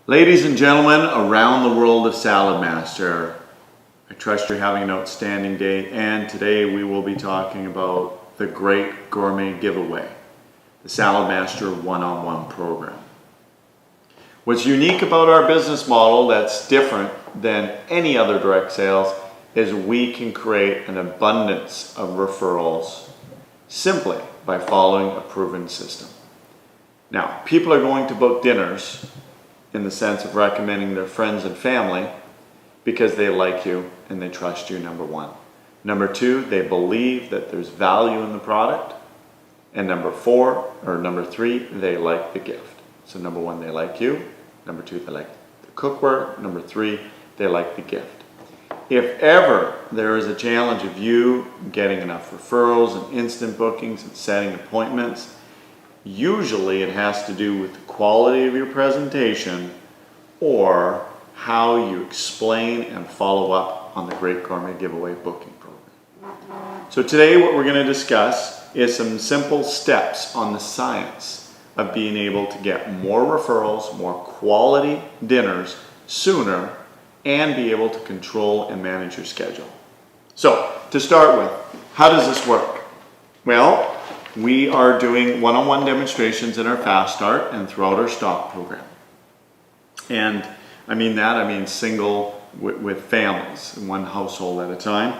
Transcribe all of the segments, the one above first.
Ladies and gentlemen around the world of Salad Master, I trust you're having an outstanding day, and today we will be talking about the Great Gourmet Giveaway, the Salad Master one-on-one program. What's unique about our business model that's different than any other direct sales is we can create an abundance of referrals simply by following a proven system. Now, people are going to book dinners in the sense of recommending their friends and family because they like you and they trust you, number one. Number two, they believe that there's value in the product. And number three, they like the gift. So number one, they like you. Number two, they like the cookware. Number three, they like the gift. If ever there is a challenge of you getting enough referrals and instant bookings and setting appointments, usually it has to do with the quality of your presentation or how you explain and follow up on the Great Gourmet Giveaway booking program. So today what we're going to discuss is some simple steps on the science of being able to get more referrals, more quality dinners sooner, and be able to control and manage your schedule. So to start with, how does this work? Well, we are doing one-on-one demonstrations in our Fast Start and throughout our stock program. And I mean single with families, one household at a time.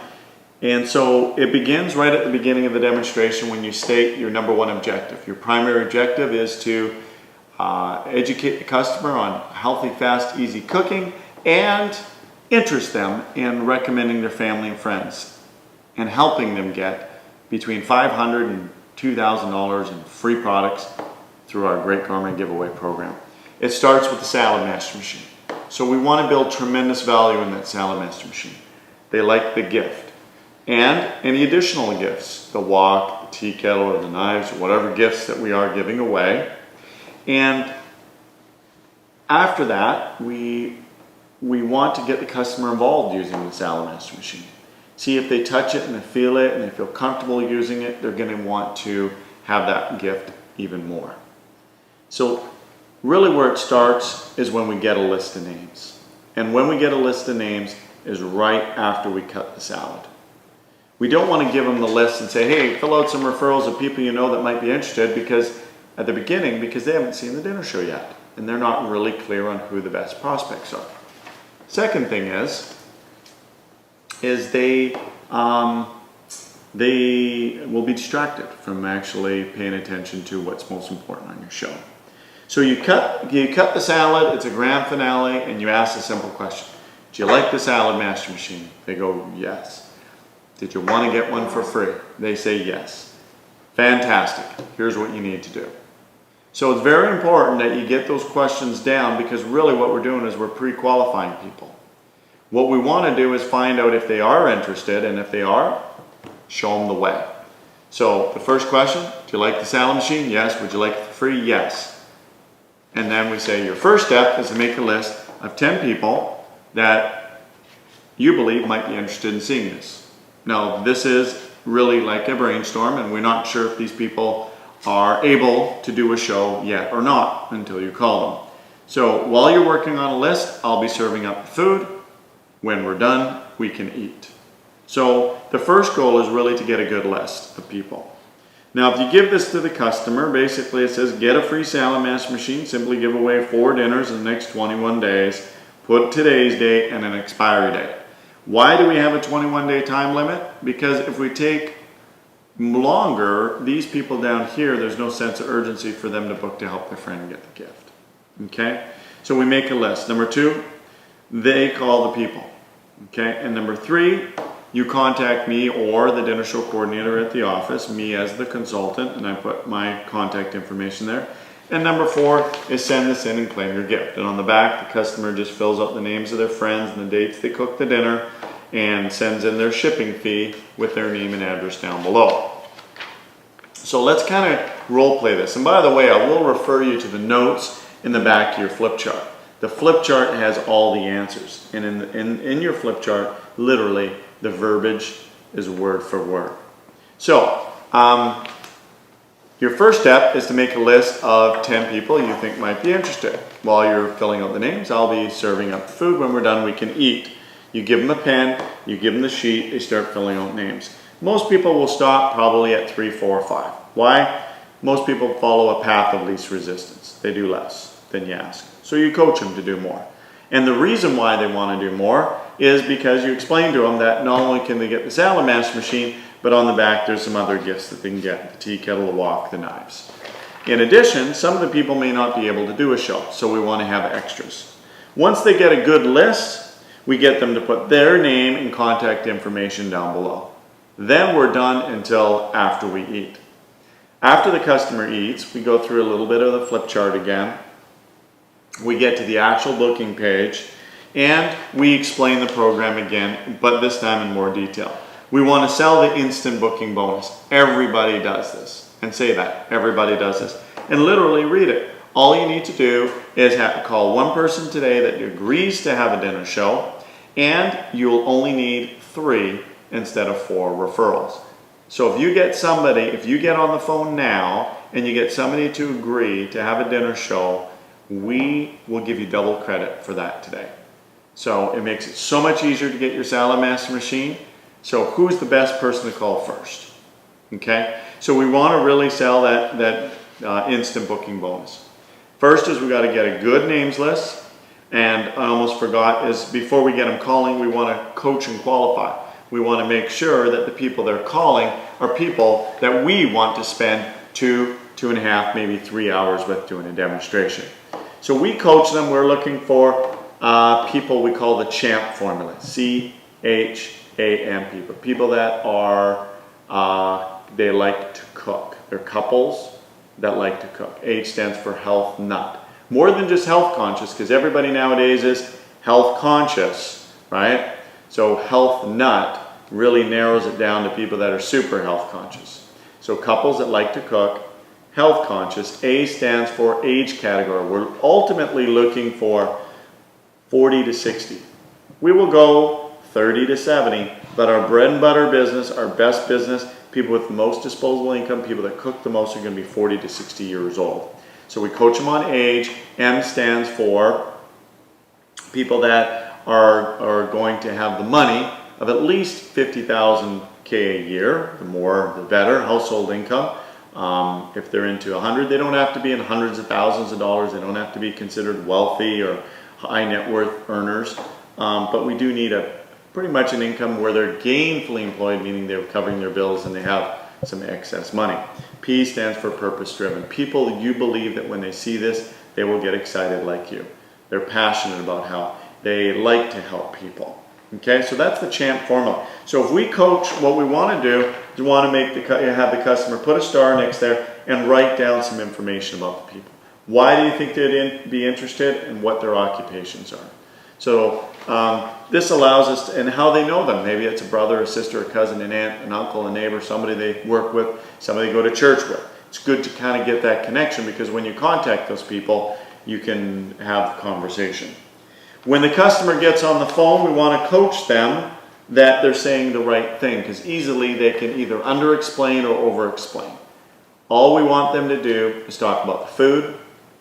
And so it begins right at the beginning of the demonstration when you state your number one objective. Your primary objective is to educate the customer on healthy, fast, easy cooking and interest them in recommending their family and friends and helping them get between $500 and $2,000 in free products through our Great Gourmet Giveaway program. It starts with the Salad Master machine. So we want to build tremendous value in that Salad Master machine. They like the gift and any additional gifts, the wok, the tea kettle, or the knives, or whatever gifts that we are giving away. And after that, we want to get the customer involved using the Salad Master machine. See if they touch it and they feel it and they feel comfortable using it, they're going to want to have that gift even more. So really where it starts is when we get a list of names. And when we get a list of names is right after we cut the salad. We don't want to give them the list and say, hey, fill out some referrals of people you know that might be interested because at the beginning, because they haven't seen the dinner show yet and they're not really clear on who the best prospects are. Second thing is they will be distracted from actually paying attention to what's most important on your show. So you cut the salad, it's a grand finale, and you ask a simple question. Do you like the Salad Master machine? They go, yes. Did you want to get one for free? They say yes. Fantastic. Here's what you need to do. So it's very important that you get those questions down because really what we're doing is we're pre-qualifying people. What we want to do is find out if they are interested, and if they are, show them the way. So the first question, do you like the salad machine? Yes. Would you like it for free? Yes. And then we say your first step is to make a list of 10 people that you believe might be interested in seeing this. Now this is really like a brainstorm and we're not sure if these people are able to do a show yet or not until you call them. So while you're working on a list, I'll be serving up the food. When we're done, we can eat. So the first goal is really to get a good list of people. Now if you give this to the customer, basically it says get a free Salad Master machine, simply give away 4 dinners in the next 21 days, put today's date and an expiry date. Why do we have a 21-day time limit? Because if we take longer, these people down here, there's no sense of urgency for them to book to help their friend get the gift. Okay? So we make a list. Number 2, they call the people. Okay? And number 3, you contact me or the dinner show coordinator at the office, me as the consultant, and I put my contact information there. And number 4 is send this in and claim your gift. And on the back, the customer just fills up the names of their friends and the dates they cooked the dinner and sends in their shipping fee with their name and address down below. So let's kind of role play this. And by the way, I will refer you to the notes in the back of your flip chart. The flip chart has all the answers. And in your flip chart, literally, the verbiage is word for word. So Your first step is to make a list of 10 people you think might be interested. While you're filling out the names, I'll be serving up the food. When we're done, we can eat. You give them a pen, you give them the sheet, they start filling out names. Most people will stop probably at 3, 4, or 5. Why? Most people follow a path of least resistance. They do less than you ask. So you coach them to do more. And the reason why they want to do more is because you explain to them that not only can they get the Salad Master machine, but on the back there's some other gifts that they can get. The tea kettle, the wok, the knives. In addition, some of the people may not be able to do a show, so we want to have extras. Once they get a good list, we get them to put their name and contact information down below. Then we're done until after we eat. After the customer eats, we go through a little bit of the flip chart again. We get to the actual booking page and we explain the program again, but this time in more detail. We want to sell the instant booking bonus. Everybody does this. And say that. Everybody does this. And literally read it. All you need to do is call one person today that agrees to have a dinner show, and you'll only need 3 instead of 4 referrals. So if you get somebody, if you get on the phone now and you get somebody to agree to have a dinner show, we will give you double credit for that today. So it makes it so much easier to get your Salad Master machine. So who's the best person to call first? Okay, so we want to really sell that instant booking bonus. First is we got to get a good names list, and I almost forgot is before we get them calling, we want to coach and qualify. We want to make sure that the people they're calling are people that we want to spend 2, 2.5, maybe 3 hours with doing a demonstration. So we coach them. We're looking for people we call the CHAMP formula, C-H-A-M people. People that are, they like to cook. They're couples that like to cook. H stands for health nut. More than just health conscious, because everybody nowadays is health conscious, right? So health nut really narrows it down to people that are super health conscious. So couples that like to cook, health conscious. A stands for age category. We're ultimately looking for 40 to 60. We will go 30 to 70, but our bread and butter business, our best business, people with the most disposable income, people that cook the most are going to be 40 to 60 years old. So we coach them on age. M stands for people that are going to have the money of at least $50,000 a year. The more, the better. Household income. If they're into 100, they don't have to be in hundreds of thousands of dollars. They don't have to be considered wealthy or high net worth earners. But we do need pretty much an income where they're gainfully employed, meaning they're covering their bills and they have some excess money. P stands for purpose driven. People you believe that when they see this, they will get excited like you. They're passionate about how they like to help people. Okay, so that's the CHAMP formula. So if we coach, what we want to do is we want to have the customer put a star next there and write down some information about the people. Why do you think they'd be interested and what their occupations are? So this allows us to, and how they know them. Maybe it's a brother, a sister, a cousin, an aunt, an uncle, a neighbor, somebody they work with, somebody they go to church with. It's good to kind of get that connection because when you contact those people, you can have the conversation. When the customer gets on the phone, we want to coach them that they're saying the right thing because easily they can either under-explain or over-explain. All we want them to do is talk about the food,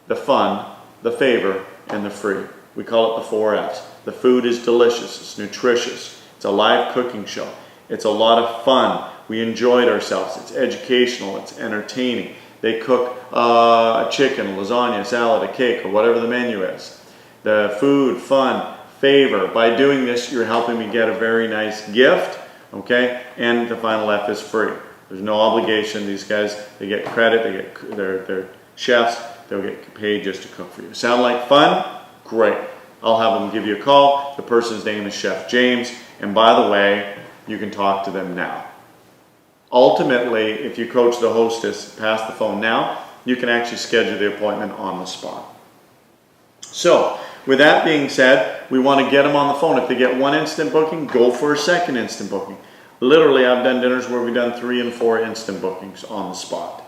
the fun, the favor, and the free. We call it the 4 F's. The food is delicious, it's nutritious, it's a live cooking show, it's a lot of fun, we enjoyed ourselves, it's educational, it's entertaining. They cook a chicken, lasagna, salad, a cake, or whatever the menu is. The food, fun, favor. By doing this, you're helping me get a very nice gift, okay? And the final F is free. There's no obligation. These guys, they get credit, they're chefs, they'll get paid just to cook for you. Sound like fun? Great. I'll have them give you a call. The person's name is Chef James, and by the way, you can talk to them now. Ultimately, if you coach the hostess past the phone now, you can actually schedule the appointment on the spot. So, with that being said, we want to get them on the phone. If they get 1 instant booking, go for a 2nd instant booking. Literally, I've done dinners where we've done 3 and 4 instant bookings on the spot.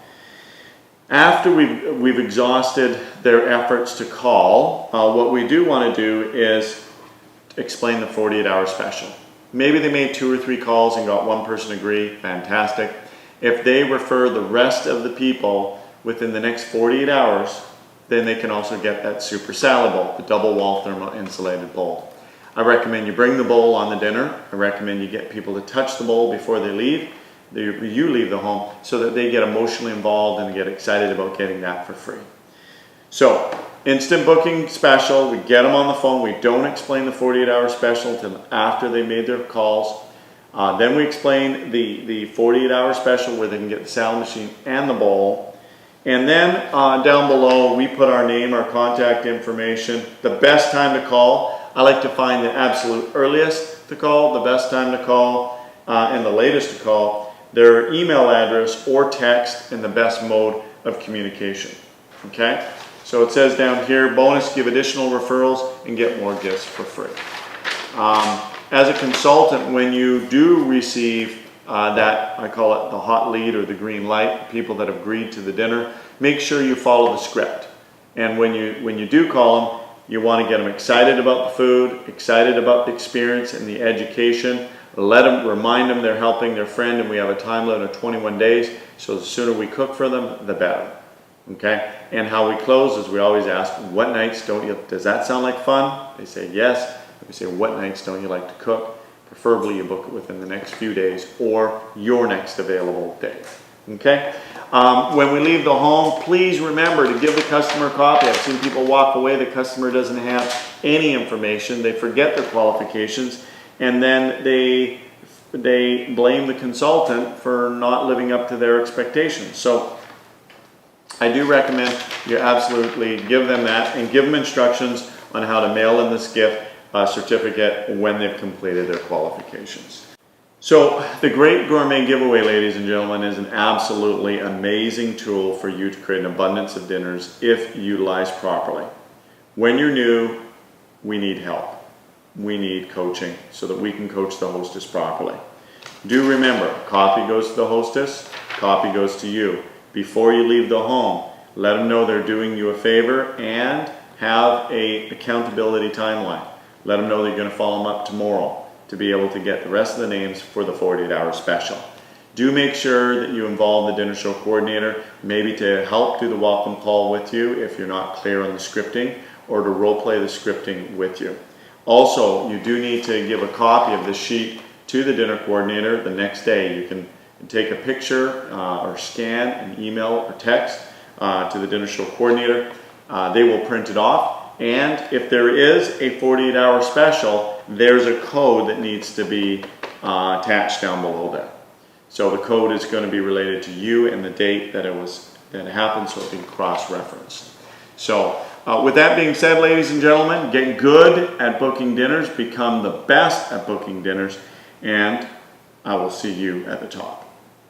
After we've exhausted their efforts to call, what we do want to do is explain the 48-hour special. Maybe they made 2 or 3 calls and got one person agree, fantastic. If they refer the rest of the people within the next 48 hours, then they can also get that super salad bowl, the double wall thermal insulated bowl. I recommend you bring the bowl on the dinner. I recommend you get people to touch the bowl before they leave. You leave the home, so that they get emotionally involved and get excited about getting that for free. So, instant booking special, we get them on the phone. We don't explain the 48-hour special until after they made their calls. Then we explain the 48-hour special where they can get the salad machine and the bowl. And then down below, we put our name, our contact information, the best time to call. I like to find the absolute earliest to call, the best time to call, and the latest to call, their email address or text, and the best mode of communication. Okay? So it says down here, bonus, give additional referrals and get more gifts for free. As a consultant, when you do receive that, I call it the hot lead or the green light, people that have agreed to the dinner, make sure you follow the script. And when you do call them, you want to get them excited about the food, excited about the experience and the education. Remind them they're helping their friend, and we have a time limit of 21 days. So the sooner we cook for them, the better. Okay? And how we close is we always ask, what nights does that sound like fun? They say yes. We say, what nights don't you like to cook? Preferably you book it within the next few days or your next available day. Okay? When we leave the home, please remember to give the customer a copy. I've seen people walk away, the customer doesn't have any information, they forget their qualifications, and then they blame the consultant for not living up to their expectations. So I do recommend you absolutely give them that, and give them instructions on how to mail in this gift certificate when they've completed their qualifications. So the Great Gourmet Giveaway, ladies and gentlemen, is an absolutely amazing tool for you to create an abundance of dinners if utilized properly. When you're new, we need help. We need coaching so that we can coach the hostess properly. Do remember, copy goes to the hostess, copy goes to you. Before you leave the home, let them know they're doing you a favor, and have an accountability timeline. Let them know that you're going to follow them up tomorrow to be able to get the rest of the names for the 48-hour special. Do make sure that you involve the dinner show coordinator, maybe to help do the welcome call with you if you're not clear on the scripting, or to role play the scripting with you. Also, you do need to give a copy of the sheet to the dinner coordinator the next day. You can take a picture or scan an email or text to the dinner show coordinator. They will print it off. And if there is a 48-hour special, there's a code that needs to be attached down below there. So the code is going to be related to you and the date that it happened, so it can cross-reference. So with that being said, ladies and gentlemen, get good at booking dinners, become the best at booking dinners, and I will see you at the top.